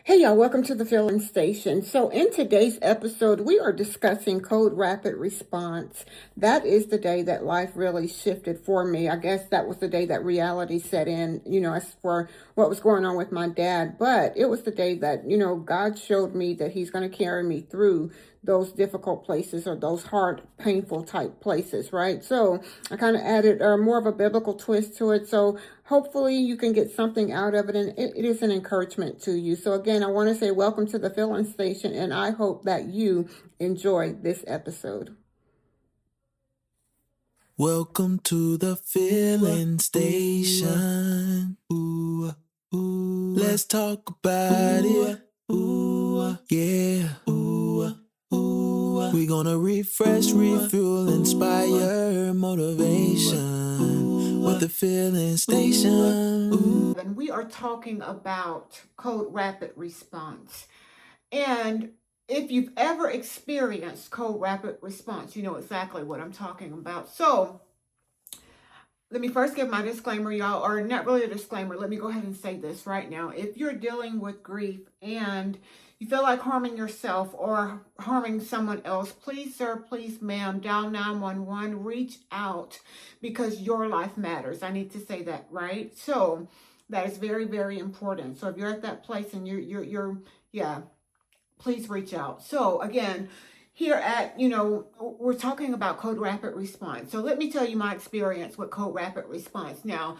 Hey y'all, welcome to the Fillin Station. So in today's episode, we are discussing code rapid response. That is the day that life really shifted for me. I guess that was the day that reality set in, as for what was going on with my dad. But it was the day that, God showed me that he's going to carry me through those difficult places or those hard, painful type places, right? So I kind of added more of a biblical twist to it. So hopefully you can get something out of it, and it is an encouragement to you. So again, I want to say welcome to the Fillin Station, and I hope that you enjoy this episode. Welcome to the Fillin Station. Ooh, ooh. Let's talk about it. Ooh, yeah. Ooh, ooh. We're gonna refresh, refuel, inspire, motivation with the Fillin Station. And we are talking about code rapid response. And if you've ever experienced code rapid response, you know exactly what I'm talking about. So let me first give my disclaimer, y'all, or not really a disclaimer. Let me go ahead and say this right now. If you're dealing with grief and you feel like harming yourself or harming someone else, please, sir, please, ma'am, dial 911, reach out, because your life matters. I need to say that, right? So that is very, very important. So if you're at that place and yeah, please reach out. So again, here at, we're talking about code rapid response. So let me tell you my experience with code rapid response. Now,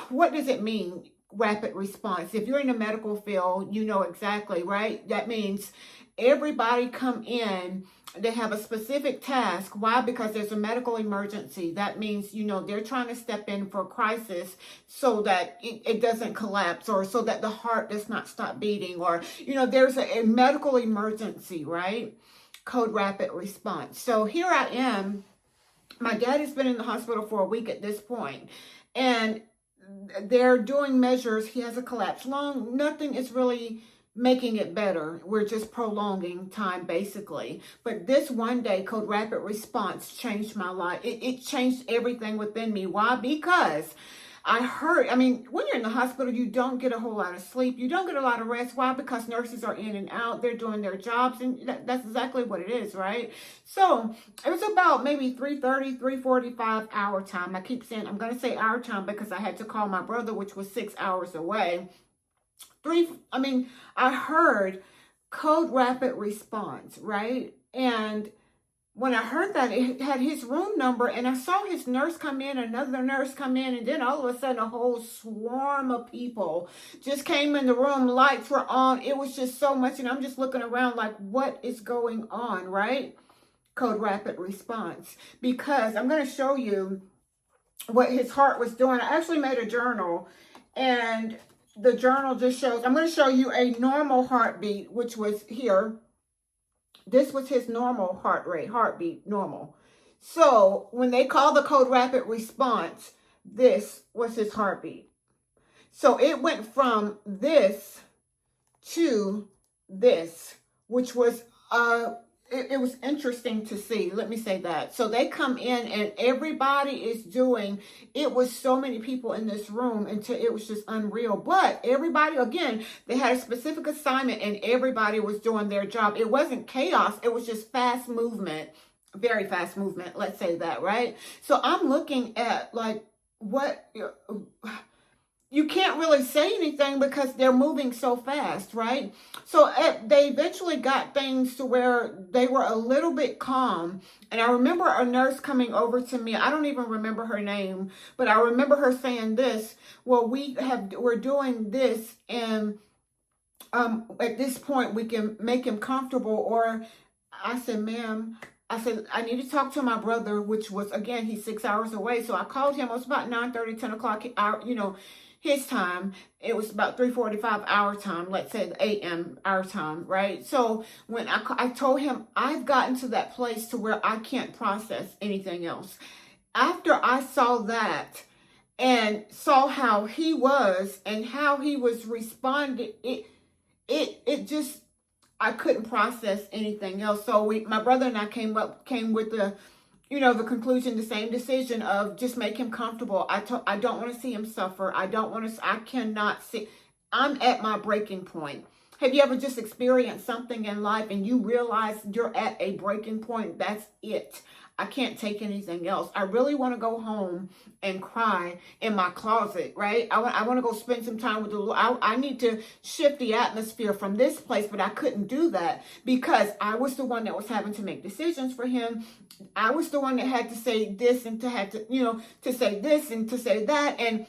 what does it mean, rapid response? If you're in the medical field, you know exactly, right? That means everybody come in, they have a specific task. Why? Because there's a medical emergency. That means, they're trying to step in for a crisis so that it doesn't collapse, or so that the heart does not stop beating, or, there's a medical emergency, right? Code rapid response. So here I am. My dad has been in the hospital for a week at this point, and they're doing measures. He has a collapsed lung. Nothing is really making it better. We're just prolonging time, basically. But this one day, code rapid response changed my life. It changed everything within me. Why? Because when you're in the hospital, you don't get a whole lot of sleep. You don't get a lot of rest. Why? Because nurses are in and out. They're doing their jobs, and that's exactly what it is, right? So it was about maybe 3:30, 3:45 our time. I keep saying, I'm going to say our time because I had to call my brother, which was 6 hours away. I heard code rapid response, right? And when I heard that, it had his room number, and I saw his nurse come in, another nurse come in, and then all of a sudden a whole swarm of people just came in the room. Lights were on. It was just so much, and I'm just looking around like, what is going on, right? Code rapid response. Because I'm going to show you what his heart was doing. I actually made a journal, and the journal just shows, I'm going to show you a normal heartbeat, which was here. This was his normal heartbeat, normal. So when they call the code rapid response, this was his heartbeat. So it went from this to this, which was, it was interesting to see. Let me say that. So they come in and everybody is doing, it was so many people in this room until it was just unreal. But everybody, again, they had a specific assignment and everybody was doing their job. It wasn't chaos. It was just fast movement, very fast movement. Let's say that, right? So I'm looking at like, you can't really say anything because they're moving so fast, right? So they eventually got things to where they were a little bit calm. And I remember a nurse coming over to me. I don't even remember her name, but I remember her saying this. Well, we're doing this, and at this point we can make him comfortable. Or I said, ma'am, I need to talk to my brother, which was, again, he's 6 hours away. So I called him. It was about 9:30, 10 o'clock, his time. It was about 3:45 our time, let's say a.m. our time, right? So when I told him, I've gotten to that place to where I can't process anything else. After I saw that and saw how he was and how he was responding, it just, I couldn't process anything else. So my brother and I came with the conclusion, the same decision of just make him comfortable. I don't want to see him suffer. I cannot see. I'm at my breaking point. Have you ever just experienced something in life and you realize you're at a breaking point? That's it. I can't take anything else. I really want to go home and cry in my closet, right? I want to go spend some time with the Lord. I need to shift the atmosphere from this place, but I couldn't do that because I was the one that was having to make decisions for him. I was the one that had to say this and to have to, to say this and to say that. And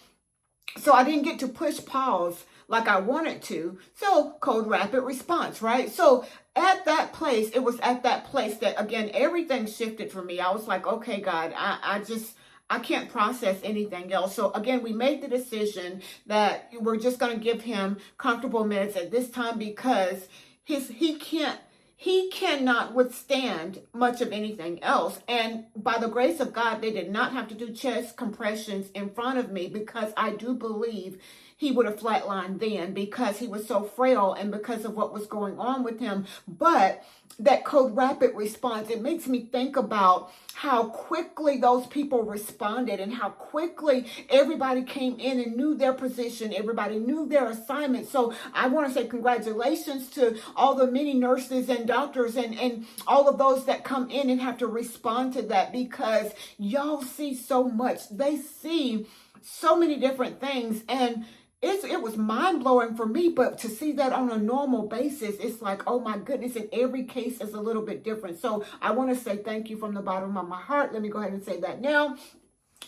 so I didn't get to push pause like I wanted to. So cold rapid response, right? So at that place, it was at that place that, again, everything shifted for me. I was like, okay, God, I can't process anything else. So again, we made the decision that we're just going to give him comfortable meds at this time because he cannot withstand much of anything else. And by the grace of God, they did not have to do chest compressions in front of me because I do believe he would have flatlined then because he was so frail and because of what was going on with him. But that cold rapid response, it makes me think about how quickly those people responded and how quickly everybody came in and knew their position. Everybody knew their assignment. So I want to say congratulations to all the many nurses and doctors and all of those that come in and have to respond to that because y'all see so much. They see so many different things, and it was mind-blowing for me, but to see that on a normal basis, it's like, oh my goodness, and every case is a little bit different. So I want to say thank you from the bottom of my heart. Let me go ahead and say that now.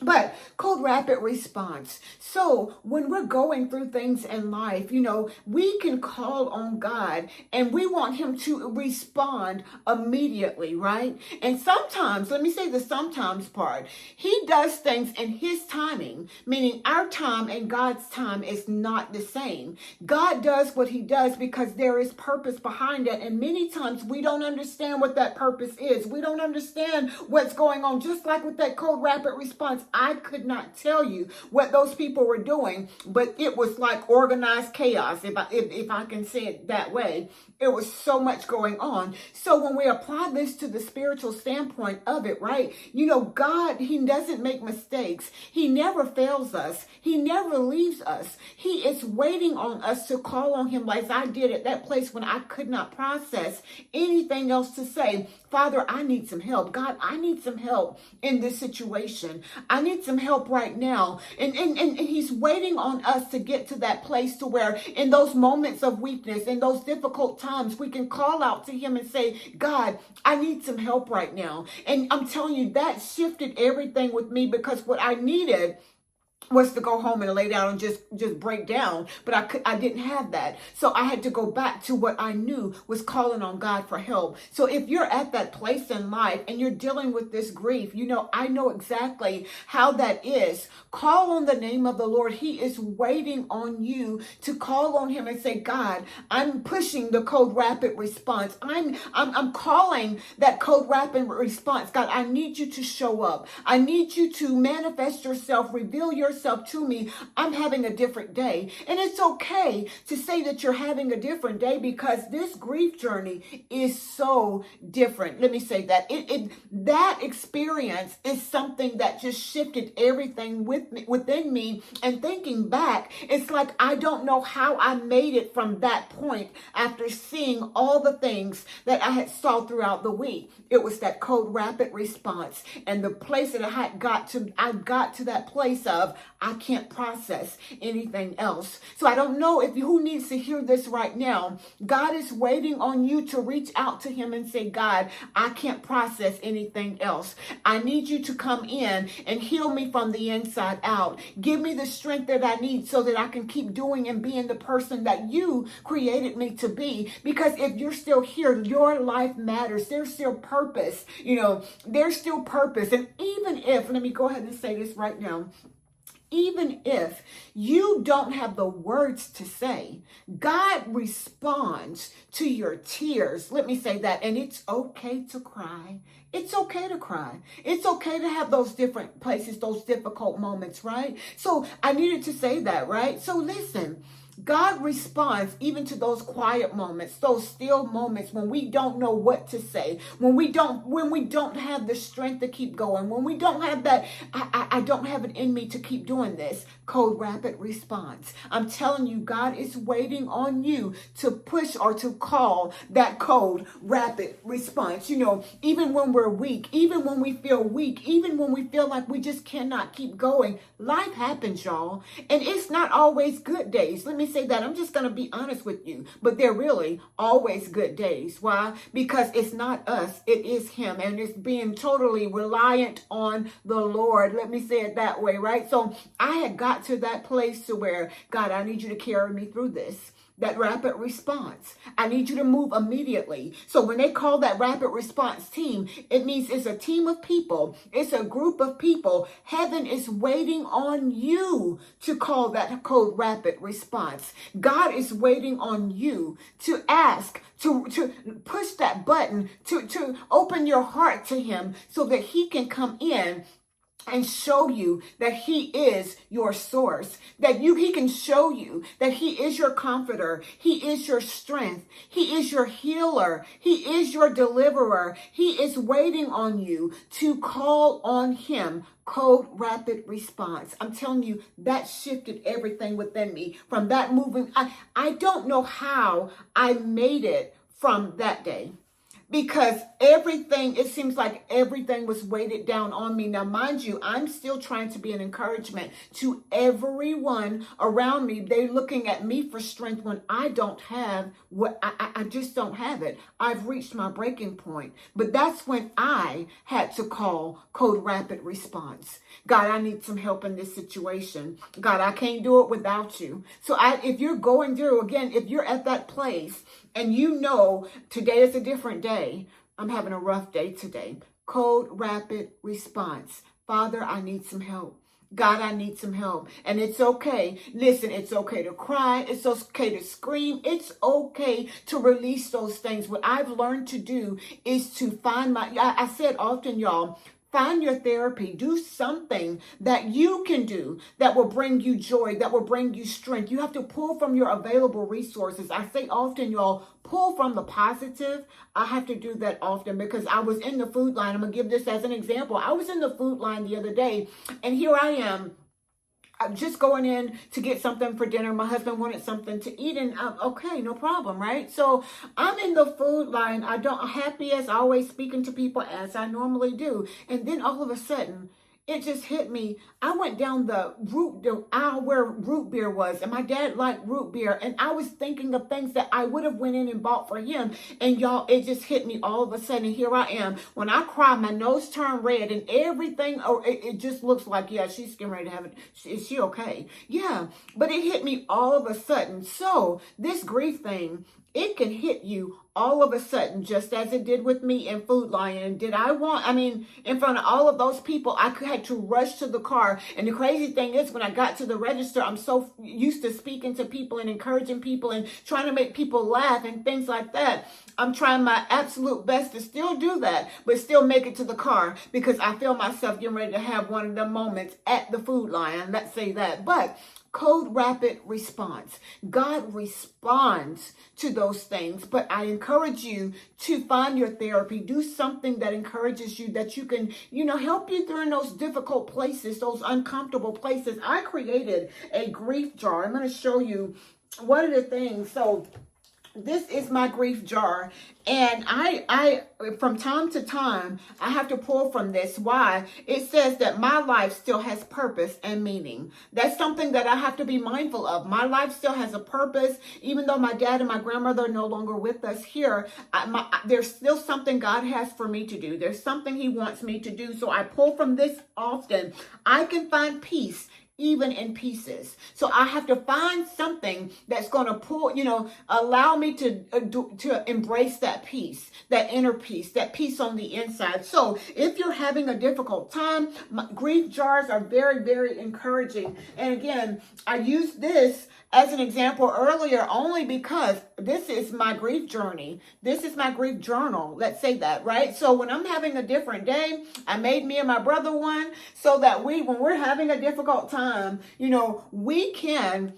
But cold rapid response. So when we're going through things in life, we can call on God and we want him to respond immediately, right? And sometimes, let me say the sometimes part, he does things in his timing, meaning our time and God's time is not the same. God does what he does because there is purpose behind it. And many times we don't understand what that purpose is. We don't understand what's going on. Just like with that cold rapid response, I could not tell you what those people were doing, but it was like organized chaos, if I can say it that way. It was so much going on. So when we apply this to the spiritual standpoint of it, right? God, he doesn't make mistakes. He never fails us. He never leaves us. He is waiting on us to call on him like I did at that place when I could not process anything else to say. Father, I need some help. God, I need some help in this situation. I need some help right now. And he's waiting on us to get to that place to where in those moments of weakness, in those difficult times, we can call out to him and say, God, I need some help right now. And I'm telling you, that shifted everything with me because what I needed was to go home and lay down and just break down, but I didn't have that. So I had to go back to what I knew was calling on God for help. So if you're at that place in life and you're dealing with this grief, I know exactly how that is. Call on the name of the Lord. He is waiting on you to call on him and say, God, I'm pushing the cold rapid response. I'm calling that cold rapid response. God, I need you to show up. I need you to manifest yourself, reveal yourself to me. I'm having a different day. And it's okay to say that you're having a different day because this grief journey is so different. Let me say that. That experience is something that just shifted everything within me. And thinking back, it's like I don't know how I made it from that point after seeing all the things that I had saw throughout the week. It was that cold rapid response and the place that I got to that place of I can't process anything else. So I don't know who needs to hear this right now. God is waiting on you to reach out to him and say, God, I can't process anything else. I need you to come in and heal me from the inside out. Give me the strength that I need so that I can keep doing and being the person that you created me to be. Because if you're still here, your life matters. There's still purpose. There's still purpose. And even if, let me go ahead and say this right now, even if you don't have the words to say, God responds to your tears. Let me say that. And it's okay to cry. It's okay to cry. It's okay to have those different places, those difficult moments, right? So I needed to say that, right? So listen, God responds even to those quiet moments, those still moments when we don't know what to say, when we don't have the strength to keep going, when we don't have that, I don't have it in me to keep doing this. Code rapid response. I'm telling you, God is waiting on you to push or to call that code rapid response. Even when we're weak, even when we feel weak, even when we feel like we just cannot keep going, life happens, y'all. And it's not always good days. Let me say that. I'm just going to be honest with you. But they're really always good days. Why? Because it's not us. It is him. And it's being totally reliant on the Lord. Let me say it that way, right? So I had got to that place to where, God, I need you to carry me through this. That rapid response. I need you to move immediately. So when they call that rapid response team, it means it's a team of people. It's a group of people. Heaven is waiting on you to call that code rapid response. God is waiting on you to ask, to push that button, to open your heart to him so that he can come in and show you that he is your source, that he can show you that he is your comforter, he is your strength, he is your healer, he is your deliverer. He is waiting on you to call on him. Code rapid response. I'm telling you, that shifted everything within me from that moving. I don't know how I made it from that day. Because it seems like everything was weighted down on me. Now, mind you, I'm still trying to be an encouragement to everyone around me. They're looking at me for strength when I don't have what I just don't have it. I've reached my breaking point. But that's when I had to call code rapid response. God, I need some help in this situation. God, I can't do it without you. So if you're going through, again, if you're at that place and you know today is a different day, I'm having a rough day today. Code rapid response. Father, I need some help. God, I need some help. And it's okay. Listen, it's okay to cry. It's okay to scream. It's okay to release those things. What I've learned to do is to find I said often, y'all, find your therapy. Do something that you can do that will bring you joy, that will bring you strength. You have to pull from your available resources. I say often, y'all, pull from the positive. I have to do that often because I was in the food line. I'm going to give this as an example. I was in the food line the other day, and here I am. I'm just going in to get something for dinner. My husband wanted something to eat, and okay, no problem, right? So I'm in the food line. Happy as always, speaking to people as I normally do. And then all of a sudden, it just hit me. I went down the aisle where root beer was, and my dad liked root beer, and I was thinking of things that I would have went in and bought for him. And y'all, it just hit me all of a sudden. And here I am. When I cry, my nose turned red, and everything. It just looks like, yeah, she's getting ready to have it. Is she okay? Yeah, but it hit me all of a sudden. So this grief thing, it can hit you all of a sudden, just as it did with me in Food Lion. In front of all of those people, I had to rush to the car. And the crazy thing is, when I got to the register, I'm so used to speaking to people and encouraging people and trying to make people laugh and things like that. I'm trying my absolute best to still do that, but still make it to the car because I feel myself getting ready to have one of the moments at the Food Lion. Let's say that. But code rapid response. God responds to those things, but I encourage you to find your therapy. Do something that encourages you, that you can, help you during those difficult places, those uncomfortable places. I created a grief jar. I'm going to show you one of the things. So this is my grief jar, and I from time to time I have to pull from this. Why? It says that my life still has purpose and meaning. That's something that I have to be mindful of. My life still has a purpose, even though my dad and my grandmother are no longer with us here. There's still something God has for me to do. There's something He wants me to do. So I pull from this often. I can find peace even in pieces. So I have to find something that's going to allow me to embrace that peace, that inner peace, that peace on the inside. So if you're having a difficult time, grief jars are very, very encouraging. And again, I use this as an example earlier only because this is my grief journey. This is my grief journal. Let's say that, right? So when I'm having a different day, I made me and my brother one so that when we're having a difficult time, we can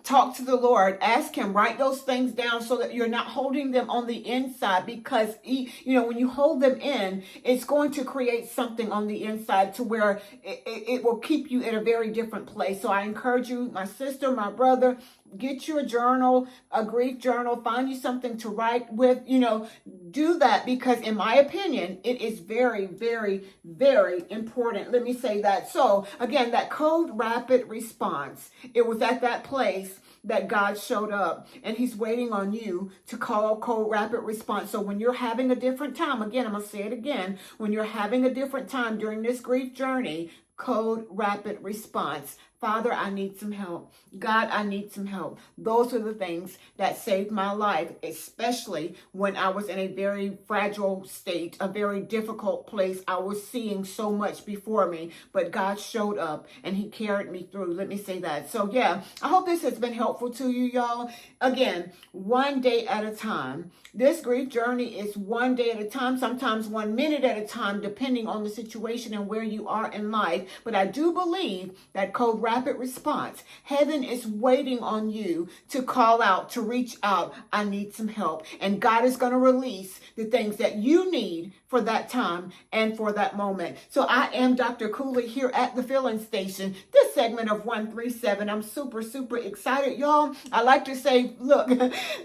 talk to the Lord, ask him, write those things down so that you're not holding them on the inside, because when you hold them in, it's going to create something on the inside to where it will keep you in a very different place. So I encourage you, my sister, my brother, get you a journal, a grief journal, find you something to write with, do that, because in my opinion, it is very, very, very important. Let me say that. So again, that code rapid response, it was at that place that God showed up, and he's waiting on you to call code rapid response. So when you're having a different time, again, I'm going to say it again, when you're having a different time during this grief journey, code rapid response. Father, I need some help. God, I need some help. Those are the things that saved my life, especially when I was in a very fragile state, a very difficult place. I was seeing so much before me, but God showed up and he carried me through. Let me say that. So yeah, I hope this has been helpful to you, y'all. Again, one day at a time. This grief journey is one day at a time, sometimes 1 minute at a time, depending on the situation and where you are in life. But I do believe that code rapid response, heaven is waiting on you to call out, to reach out. I need some help. And God is going to release the things that you need for that time and for that moment. So I am Dr. Cooley here at the Fillin Station, this segment of 137. I'm super, super excited, y'all. I like to say, look,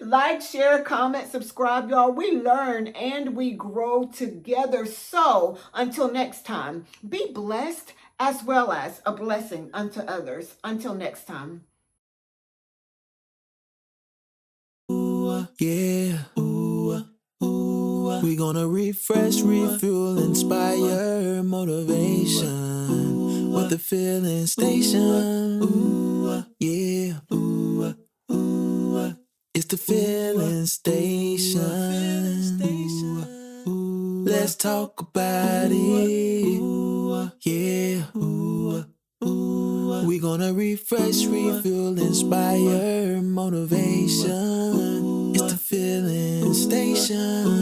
like, share, comment, subscribe, y'all. We learn and we grow together. So until next time, be blessed as well as a blessing unto others. Until next time. Yeah. We gonna refresh, refuel, inspire, motivation with the Fillin Station. Yeah. It's the Fillin Station. Let's talk about it. Yeah. We gonna refresh, refuel, inspire, motivation. It's the Fillin Station.